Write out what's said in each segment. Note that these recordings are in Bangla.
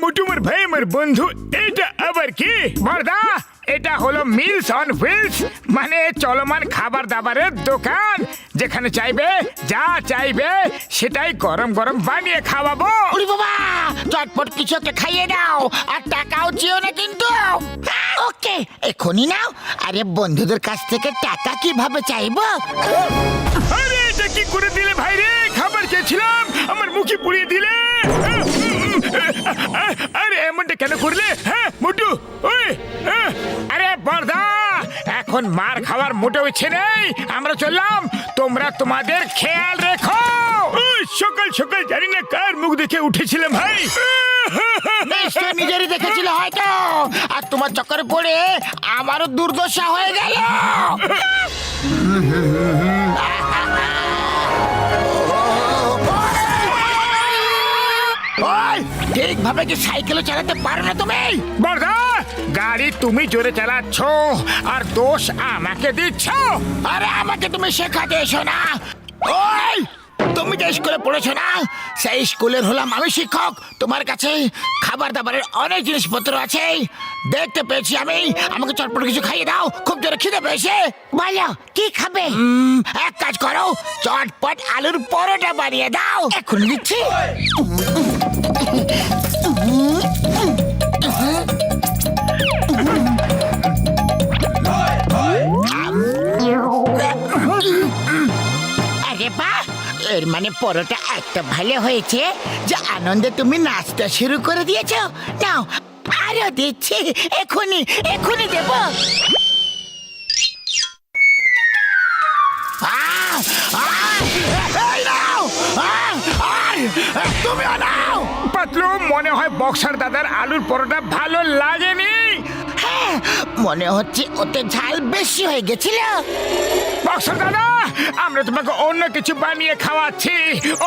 মোটুমার ভাই আমার বন্ধু, এটা আবার কি? বর্দা, এটা হলো মিলস অন হুইলস, মানে চলমান খাবার দাবারের দোকান। যেখানে চাইবে যা চাইবে সেটাই গরম গরম বানিয়ে খাওয়াবো। ওরে বাবা, চটপট কিছু একটা খাইয়ে দাও, আর টাকাও চেও না কিন্তু। ওকে, এখনই নাও। আরে বন্ধুদের কাছ থেকে টাকা কিভাবে চাইবো? আরে এটা কি করে দিলে ভাই রে? খাবার চেয়েছিলাম, আমার মুখে পুড়িয়ে দিলে। আরে এমনটা কেন করলে? হ্যাঁ মোটু, ওই আরে বর্দা, এখন মার খাওয়ার মোটেও ইচ্ছে নেই। আমরা চললাম, তোমরা তোমাদের খেয়াল রেখো। সকাল সকাল জানি না কার মুখ দেখে উঠেছিলাম ভাই। নিশ্চয় নিজেরই দেখেছিল হয়তো, আর তোমার চক্করে পড়ে আমারও দুর্দশা হয়ে গেল। ঠিকভাবে কি সাইকেলও চালাতে পারো না তুমি? বর্দা, গাড়ি তুমি জোরে চালাচ্ছ আর দোষ আমাকে দিচ্ছ। আরে আমাকে তুমি শেখাতে এসো না। ওই, তুমি যে স্কুলে পড়েছো না, সেই স্কুলের হলাম আমি শিক্ষক। তোমার কাছে খাবার দাবারের অনেক জিনিসপত্র আছে, দেখতে পেয়েছি আমি। আমাকে চটপট কিছু খাইয়ে দাও, খুব জোরে খিদে পেয়েছে। বলো কি খাবে? এক কাজ করো, চটপট আলুর পরোটা বানিয়ে দাও। এখন দিচ্ছি। আরে বাহ, এর মানে পরোটা এত ভালো হয়েছে যে আনন্দে তুমি নাচতে শুরু করে দিয়েছো। নাও আরো দিচ্ছি, এখনই এখনই দেব। তুমি নাও। পাতলু, মনে হয় বক্সার দাদার আলুর পরোটা ভালো লাগেনি। হ্যাঁ, মনে হচ্ছে ওতে ঝাল বেশি হয়ে গেছিল। বক্সার দাদা, আমরা তোমাকে অন্য কিছু বানিয়ে খাওয়াচ্ছি,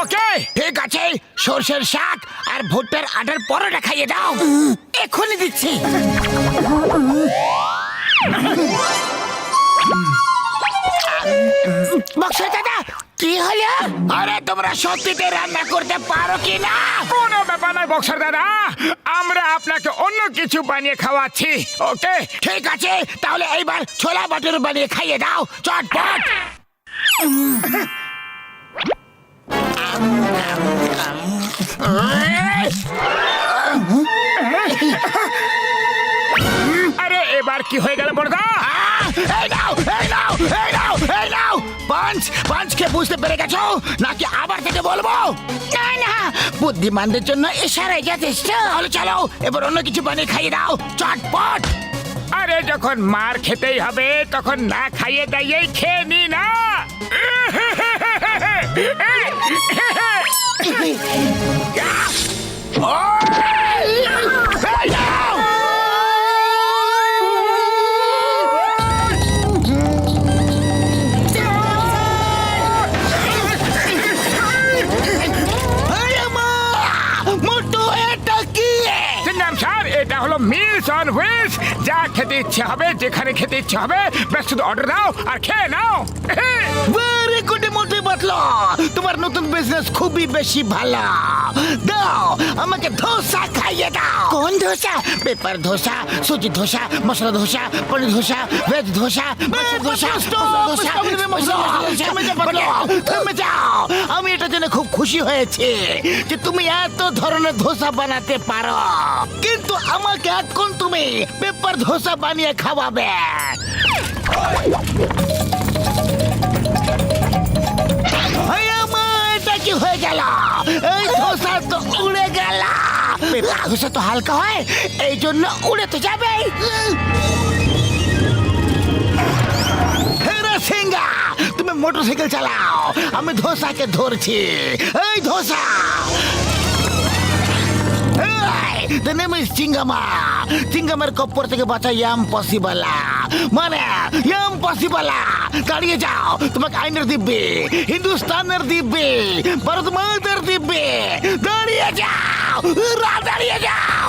ওকে? ঠিক আছে, সর্ষের শাক আর ভুট্টার আটার পরোটা খাইয়ে দাও। এখনই দিচ্ছি। বক্সার দাদা, কি হলো? আরে তোমরা সত্যিতে রান্না করতে পারো কি না? কোনো ব্যাপার নয় বক্সার দাদা, আমরা আপনাকে অন্য কিছু বানিয়ে খাওয়াচ্ছি, ওকে? ঠিক আছে, তাহলে এইবার ছোলা বাটুর বানিয়ে খাইয়ে দাও, চটপট। আরে এবার কি হয়ে গেল বড়দা? এই নাও, এই নাও, এই নাও, এই নাও। পাঁচকে বুঝতে পেরে গেছো নাকি আবার থেকে বলবো? না না, বুদ্ধিমানদের জন্য ইশারাই যথেষ্ট। তাহলে চলো, এবার অন্য কিছু বানিয়ে খাইয়ে দাও, চটপট। আরে যখন মার খেতেই হবে তখন না খাইয়ে দাইয়েই খেয়ে নি না। এটা হলো মিলস অন হুইলস। যা খেতে ইচ্ছে হবে, যেখানে খেতে ইচ্ছে হবে, ব্যাস শুধু অর্ডার দাও আর খেয়ে নাও। ভেরি গুড মোটে বাতলা, তোমার নতুন বিজনেস খুবই বেশি ভালো। দাও আমাকে ধোসা খাইয়ে দাও। কোন ধোসা? পেপার ধোসা, সুজি ধোসা, মশলা ধোসা, পনির ধোসা, ভেজ ধোসা, মশলা ধোসা, থেমে যাও। আমি এটা জেনে খুব খুশি হয়েছি যে তুমি এত ধরনের ধোসা বানাতে পারো, কিন্তু আমাকে এখন তুমি পেপার ধোসা বানিয়ে খাওয়াবে। এটা কি হয়ে গেল? এই ধোসা তো উড়ে গেল। পেপার ধোসা তো হালকা হয়, এই জন্য উড়ে তো যাবে। সিংহা, তুমি মোটরসাইকেল চালাও, আমি ধোসাকে ধরছি। এই ধোসা, the name is চিঙ্গামা। চিঙ্গামের কপ্পর থেকে বাঁচা ইম্পসিবল, মানে ইম্পসিবল। দাঁড়িয়ে যাও, তোমাকে আইনের দিব্যে, হিন্দুস্তানের দিব্যে, ভারত মাতার দিব্যে। দাঁড়িয়ে যাও, দাঁড়িয়ে যাও।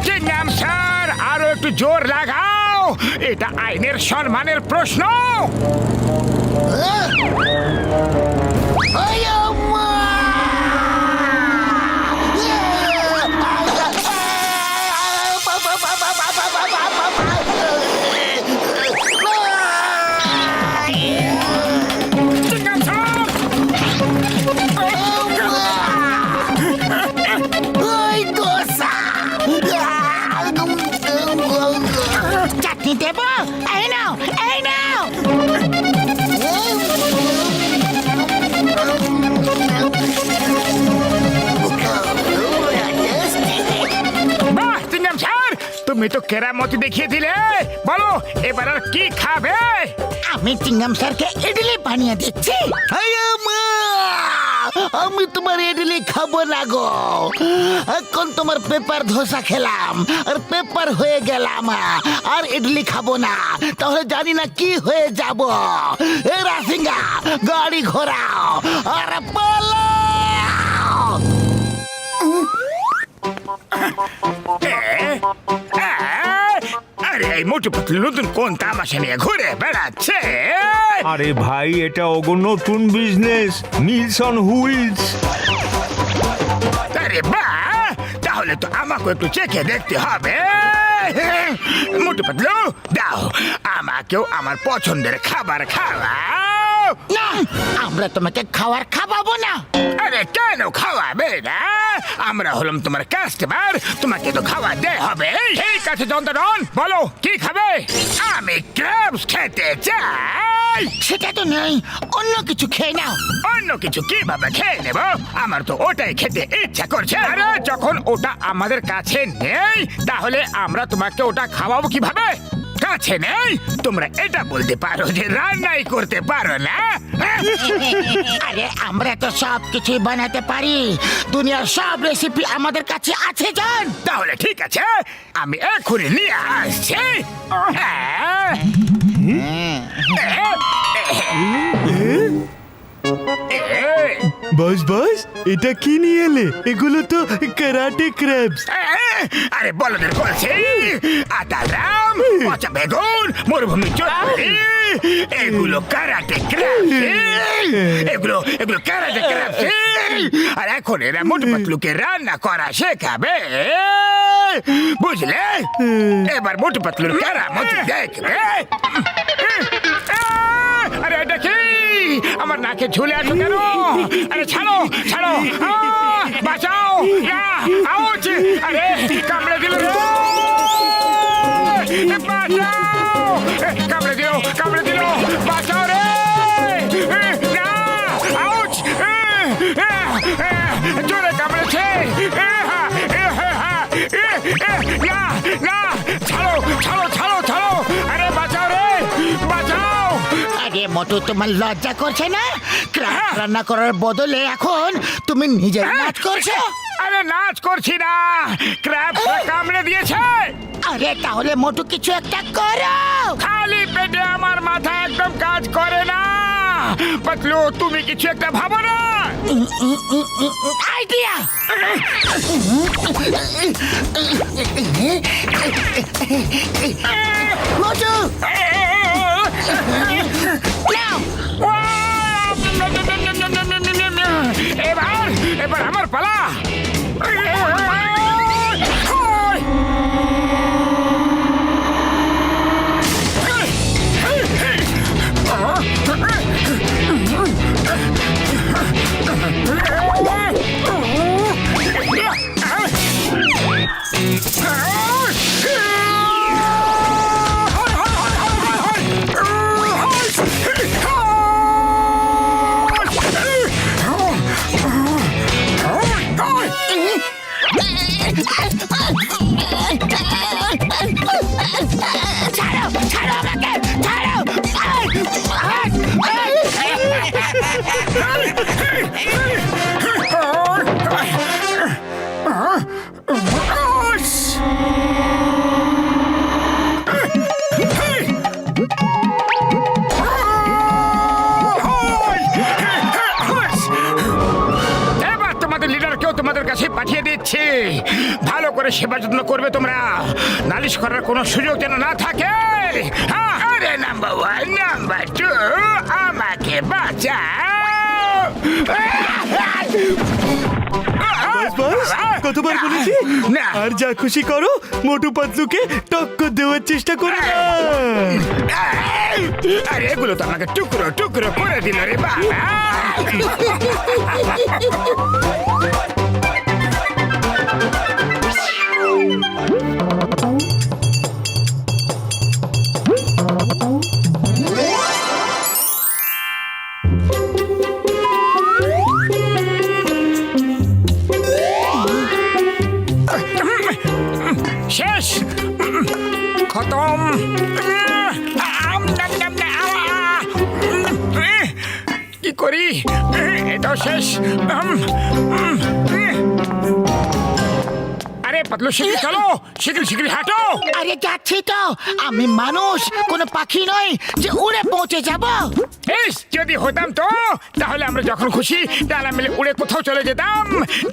চিঙ্গাম স্যার, আরো একটু জোর লাগাও, এটা আইনের সম্মানের প্রশ্ন। চাটনি দেবো? এই নাও, এই নাও। বাহ চিংগাম স্যার, তুমি তো কেরামতি দেখিয়ে দিলে। বলো এবার আর কি খাবে? আমি চিংগাম স্যারকে ইডলি বানিয়ে দিচ্ছি। আমি তোমার ইডলি খাবো না গো। এখন তোমার পেপার ধোসা খেলাম আর পেপার হয়ে গেলাম, আর ইডলি খাবো না। তাহলে জানি না কি হয়ে যাব। এ রাসিঙ্গা, গাড়ি ঘোরাও আর পালাও। আরে এই মোটু পাতলু নতুন কোন তামাশা নিয়ে ঘুরে বেড়াচ্ছে? আরে ভাই, এটা ওগো নতুন বিজনেস, মিলস অন হুইলস। আরে বাহ, তাহলে তো আমাকে একটু চেখে দেখতে হবে। মোটু পাতলু দাও, আমাকেও আমার পছন্দের খাবার খাওয়াও। না, আমরা তোমাকে খাবার খাওয়াবো না। আরে কেন খাওয়াবে না? আমরা হলাম তোমার কাস্টমার, তোমাকে তো খাওয়াতে হবে। ঠিক আছে যন্ত্রণ, বলো কি খাবে? আমি ক্র্যাবস খেতে চাই। সেটা তো নেই, অন্য কিছু খেয়ে নাও। অন্য কিছু কিভাবে খেয়ে নেব? আমার তো ওটাই খেতে ইচ্ছা করছে। আরে যখন ওটা আমাদের কাছে নেই, তাহলে আমরা তোমাকে ওটা খাওয়াবো কিভাবে? কাছে নেই, তোমরা এটা বলতে পারো যে রান্নাই করতে পারো না। আরে আমরা তো সব কিছুই বানাতে পারি, দুনিয়ার সব রেসিপি আমাদের কাছে আছে জান। তাহলে ঠিক আছে, আমি এক্ষুনি নিয়ে আসছি। বস বস, এটা কি নিয়ে এলে? এগুলো তো ক্যারাটে ক্র্যাবস। আরে বলদের বলছি, আতারাম, পচা বেগুন, মরুভূমি চটপটি, এগুলো কারাটে ক্র্যাবস। এগুলো এগুলো কারাটে ক্র্যাবস। আর এখন এরা মোটু পাতলুকে রান্না করা শেখাবে, বুঝলে? এবার মোটু পাতলুর কেরামতি দেখবে। আরে এটা কি? আমার নাকে ঝুলে আছো কেন? আরে ছাড়ো ছাড়ো, বাঁচাও! আউচ! আরে কামড়ে দিল রে! বাঁচাও! কামড়ে দিল, কামড়ে দিল! বাঁচাও রে! না! আউচ! জোরে কামড়েছে! না! না! ছাড়ো ছাড়ো ছাড়ো ছাড়ো! আরে বাঁচাও রে! বাঁচাও! আরে মোটু, তোমার লজ্জা করছে না? ক্র্যাব রান্না করার বদলে এখন তুমি নিজে নাচ করছো। আরে নাচ করছি না, ক্র্যাব কামড়ে দিয়েছে। আরে তাহলে মোটু কিছু একটা করো। খালি পেটে আমার মাথা একদম কাজ করে না। পাতলু, তুমি কিছু একটা ভাবো না। আইডিয়া! মোটু নাও। এবার এবার আমার পালা। ছাড়ো ছাড়ো আমাকে, ছাড়ো! এবার তোমাদের লিডারকেও তোমাদের কাছে পাঠিয়ে দিচ্ছি। ভালো করে সেবা যত্ন করবে তোমরা, নালিশ করার কোনো সুযোগ যেন না থাকে। আরে নাম্বার 1 নাম্বার 2, আমার আমাকে বাঁচাও। বাস বাস কতবার বলেছি না। আর যা খুশি করো, মোটু পাতলুকে টক্কর দেওয়ার চেষ্টা করো না। আরে এগুলো তো আমাকে টুকরো টুকরো করে দিল রে বাবা। শেষ, খতম। কি করি, এটাও শেষ। আরে পাতলু শিগগির চলো, শিগগির শিগগির হাঁটো। আরে যাচ্ছি তো, আমি মানুষ, কোনো পাখি নয় যে উড়ে পৌঁছে যাব। ইস, যদি হতাম তো তাহলে আমরা যখন খুশি ডালা মিলে উড়ে কোথাও চলে যেতাম,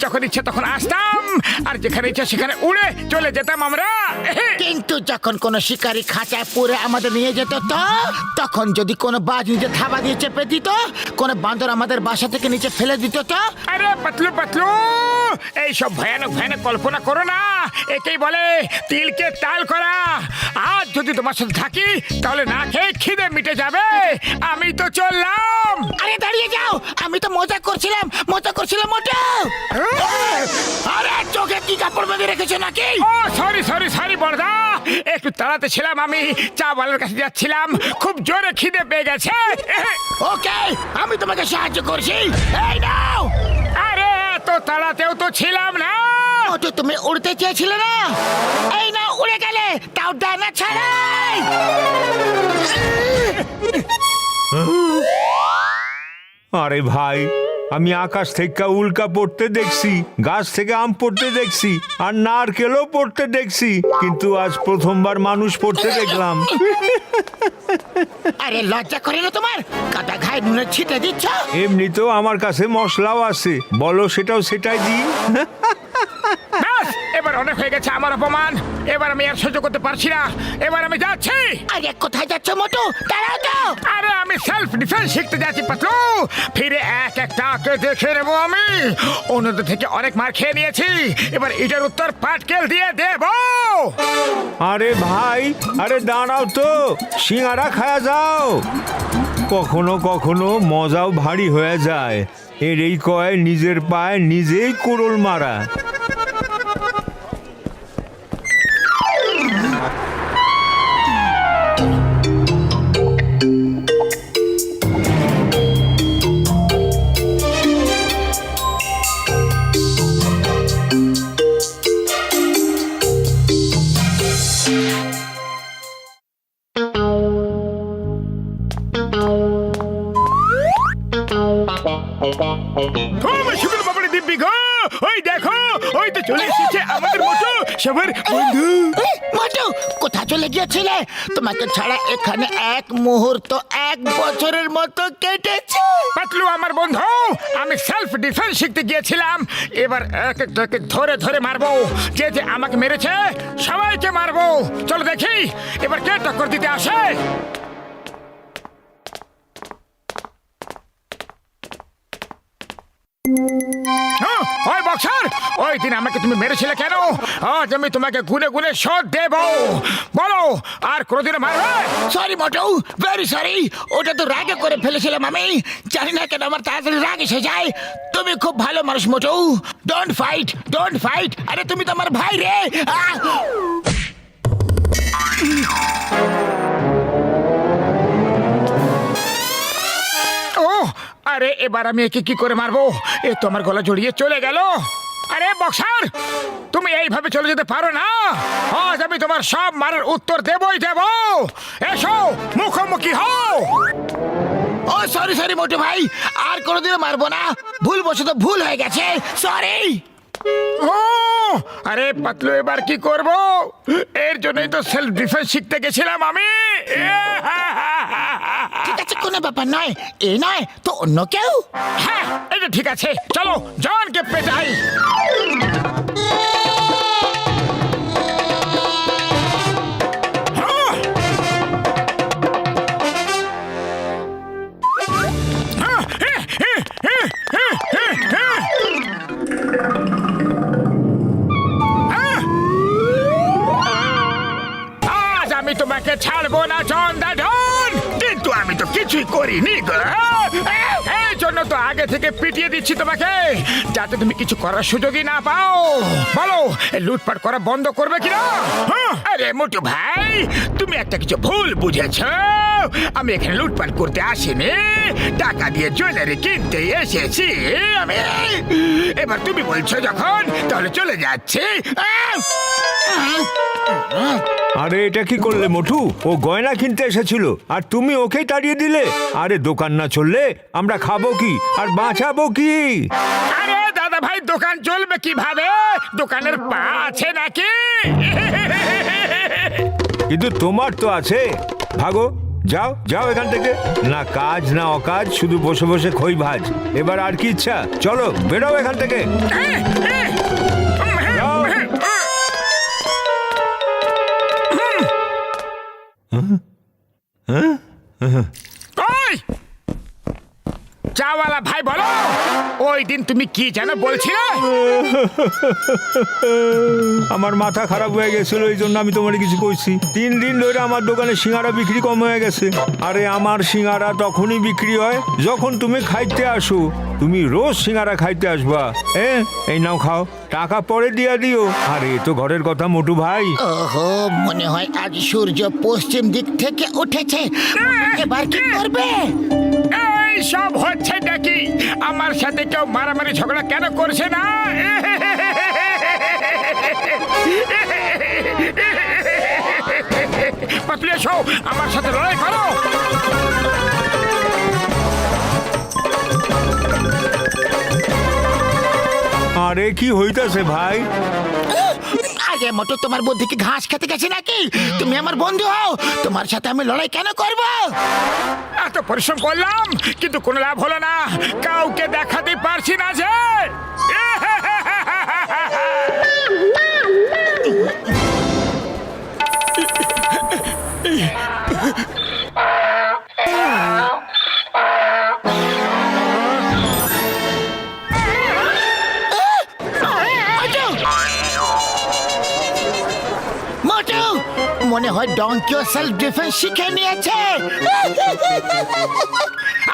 যখন ইচ্ছে তখন আসতাম, আর যেখানে ইচ্ছে সেখানে উড়ে চলে যেতাম আমরা। কিন্তু যখন কোনো শিকারী খাঁচায় পুরে আমাদের নিয়ে যেত তো, তখন যদি কোনো বাজ নিচে থাবা দিয়ে চেপে দিত, কোনো বান্দর আমাদের বাসা থেকে নিচে ফেলে দিত তো। আরে পাতলু পাতলু, এইসব ভয়ানক ভয়ানক কল্পনা করো না, একেই বলে তিলকে তাল করা। আজ যদি তোমার সাথে থাকি তাহলে না খেয়ে খিদে মিটে যাবে। আমি তো চললাম। আরে দাঁড়িয়ে যাও, আমি তো মজা করছিলাম মোটা। আরে চোখে কি কাপড় বেঁধে রেখেছো নাকি? ও সরি সরি সরি বড়দা, একটু তাড়াতে ছিলাম, আমি চা বালার কাছে যাচ্ছিলাম, খুব জোরে খিদে পেয়ে গেছে। ওকে, আমি তোমাকে সাহায্য করছি। এই নাও। আরে এত তাড়াতেও তো ছিলাম না। মোটু, তুমি উড়তে চেয়েছিলে না? এই নাও, উড়ে গেলে, তাও ডানা ছাড়াই। আরে ভাই, আমি আকাশ থেকে উল্কা পড়তে দেখছি, গাছ থেকে আম পড়তে দেখছি, আর নারকেলও পড়তে দেখছি, কিন্তু আজ প্রথমবার মানুষ পড়তে দেখলাম। আরে লজ্জা করে না তোমার? কাটা ঘায়ে নুনের ছিটে দিচ্ছ। এমনিতেও আমার কাছে মশলাও আছে, বলো সেটাই দিই। ব্যাস, এবার অনেক হয়ে গেছে আমার অপমান। এবার আমি আর সহ্য করতে পারছি না, এবার আমি যাচ্ছি। আরে কোথায় যাচ্ছ মোটু? দাঁড়াও তো। আরে আমি সেলফ ডিফেন্স শিখতে যাচ্ছি পাতলু, ফিরে এক একটাকে দেখে নেবো আমি। অন্যদের থেকে অনেক মার খেয়ে নিয়েছি, এবার এটার উত্তর পাটকেল দিয়ে দেবো। আরে ভাই, আরে দাঁড়াও তো, সিঙ্গারা খায়া যাও। কখনো কখনো মজাও ভারী হয়ে যায়, এরই কয় নিজের পায়ে নিজেই কোড়ল মারা। দিব্যি গো, ওই দেখো, ওই তো চলে এসেছে আমাদের মোটু, সবার বন্ধু। মোটু, কোথা চলে গিয়েছিলে? তোমাকে ছাড়া এখানে এক মুহূর্ত 1 বছরের মতো কেটেছে। পাতলু আমার বন্ধু, আমি সেলফ ডিফেন্স শিখতে গিয়েছিলাম, এবার এক একটাকে ধরে ধরে মারবো। যে যে আমাকে মেরেছে সবাইকে মারবো। চলো দেখি এবার কে টক্কর দিতে আসে। ওই বক্সার, ওই দিন আমাকে তুমি মেরেছিলে কেন? আজ আমি তোমাকে গুনে গুনে শোধ দেব। বলো, আর কোনোদিনও মারবে? সরি মোটু, ভেরি সরি। ওটা তো রাগে করে ফেলেছিলাম আমি। জানি না কেন আমার তাড়াতাড়ি রাগ এসে যায়। তুমি খুব ভালো মানুষ মোটু। Don't fight, don't fight. আরে তুমি তো আমার ভাই রে। ও আরে, এবার আমি একে কি করে মারবো? এ তো আমার গলা জড়িয়ে চলে গেল। আরে বক্সার, তুমি এইভাবে চলে যেতে পারো না। আজ আমি তোমার সব মারার উত্তর দেবই দেব। এসো, মুখোমুখি হও। ও সরি সরি মোটু ভাই, আর কোনোদিনও মারবো না। ভুলবশত ভুল হয়ে গেছে, সরি। ও আরে পাতলু, এবার কি করব? এর জন্যই তো সেলফ ডিফেন্স শিখতে গেছিলাম আমি। ঠিক আছে, কোনো ব্যাপার নয়। এ নয় তো অন্য কেউ। হ্যাঁ, এটা ঠিক আছে, চলো জনকে পেটাই। তোমাকে ছাড়বো না চন্দ্রধন। কিন্তু আমি তো কিছুই করিনি গো। এই জন্য তো আগে থেকে পিটিয়ে দিচ্ছি তোমাকে, যাতে তুমি কিছু করার সুযোগই না পাও। বলো, এই লুটপাট করা বন্ধ করবে কিনা? আরে মোটু ভাই, তুমি একটা কিছু ভুল বুঝেছ। আমি এখানে লুটপাট করতে আসিনি, টাকা দিয়ে জুয়েলারি কিনতে এসেছি আমি। এবার তুমি বলছো যখন, তাহলে চলে যাচ্ছি। আরে এটা কি করলে মোটু? ও গয়না কিনতে এসেছিল আর তুমি ওকেই তাড়িয়ে দিলে। আরে দোকান না চললে আমরা খাবো কি আর বাঁচাবো কি? আরে দাদা ভাই, দোকান চলবে কিভাবে? দোকানের পা আছে নাকি? কিন্তু তোমার তো আছে। ভাগো, যাও যাও এখান থেকে। না কাজ না অকাজ, শুধু বসে বসে খই ভাজ। এবার আর কি ইচ্ছা? চলো বেরো এখান থেকে। যাও। ওই চাওয়ালা ভাই, বলো ওই দিন তুমি কি যেন বলছিলে? আমার মাথা খারাপ হয়ে গেছিল, এই জন্য আমি তোমার কিছু কইছি। 3 দিন ধরে আমার দোকানে সিঙ্গারা বিক্রি কম হয়ে গেছে। আরে আমার সিঙ্গারা তখনই বিক্রি হয় যখন তুমি খাইতে আসো। তুমি রোজ সিঙ্গারা খাইতে আসবা। এই নাও খাও, টাকা পরে দিয়া দিও। আরে তো ঘরের কথা মোটু ভাই। ওহো, মনে হয় আজ সূর্য পশ্চিম দিক থেকে উঠেছে। এবার কি করবে? এই সব হচ্ছে নাকি? আমার সাথে কেউ মারামারি ঝগড়া কেন করছে না? পাতলু, এসো আমার সাথে লড়াই করো। আরে কি হইতাছে ভাই? আগে মতো তোমার বুদ্ধি কি ঘাস খেতে গেছে নাকি? তুমি আমার বন্ধু হও, তোমার সাথে আমি লড়াই কেন করব? এত পরিশ্রম করলাম কিন্তু কোনো লাভ হলো না। কাউকে দেখাতে পারছি না যে। মোটু, মনে হয় ডঙ্কিও সেলফ ডিফেন্স শিখে নিয়েছে।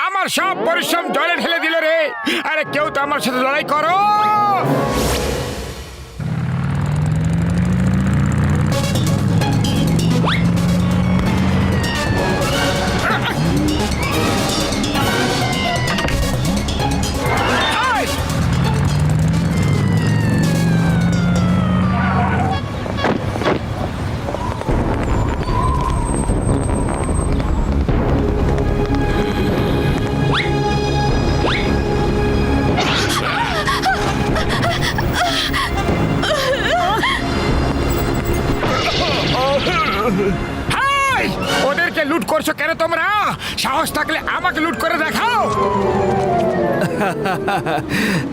আমার সব পরিশ্রম জলে ঢেলে দিল রে। আরে কেউ তো আমার সাথে লড়াই করো। হাই! ওদেরকে লুট করছো কেন তোমরা? সাহস থাকলে আমাকে লুট করে দেখাও।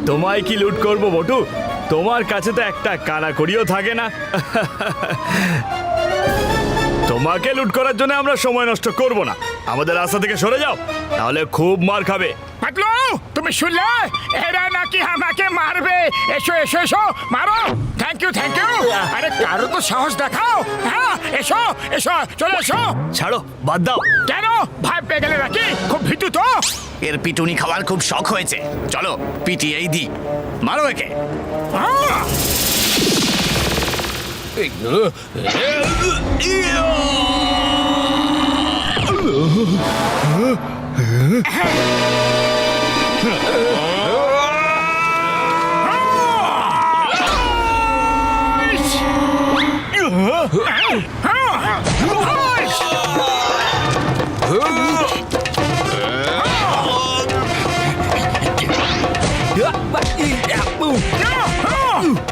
তোমায় কি লুট করব বটু? তোমার কাছে তো একটা কানাকড়িও থাকে না। তোমাকে লুট করার জন্য আমরা সময় নষ্ট করব না। আমাদের রাস্তা থেকে সরে যাও, তাহলে খুব মার খাবে। পাতলু, তুমি শুনলে? এরা নাকি আমাকে মারবে। এসো এসো এসো, মারো। Thank you thank you. আরে কারো তো সাহস দেখাও। হ্যাঁ, এসো এসো, চলে এসো। ছাড়ো, বাদ দাও। কেন ভয় পেয়ে গেলে নাকি? খুব ভীতু তো। এর পিটুনি খাওয়ার খুব শখ হয়েছে। চলো পিটিয়েই দি, মারো একে। আহ!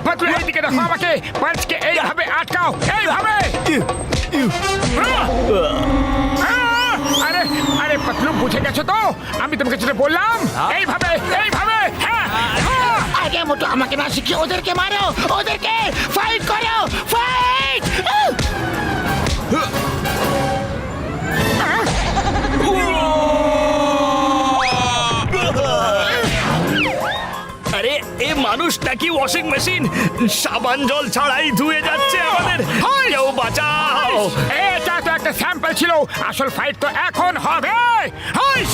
পাতলু, এইদিকে দেখো আমাকে। পাঁচকে এইভাবে আটকাও, এইভাবে। আরে আরে পাতলু, বুঝে গেছো তো? আমি তোমাকে যেটা বললাম, এইভাবে এইভাবে। হ্যাঁ, আগে মোটু আমাকে না শিখিয়ে ওদেরকে মারো, ওদেরকে ফাইট করো, ফাইট! আরে এ মানুষটা কি ওয়াশিং মেশিন? সাবান জল ছাড়াই ধুয়ে যাচ্ছে আমাদের। কেউ বাঁচাও! এটা তো একটা স্যাম্পল ছিল, আসল ফাইট তো এখন হবে। হাইস!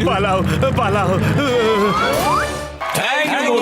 পালাও পালাও। Thank you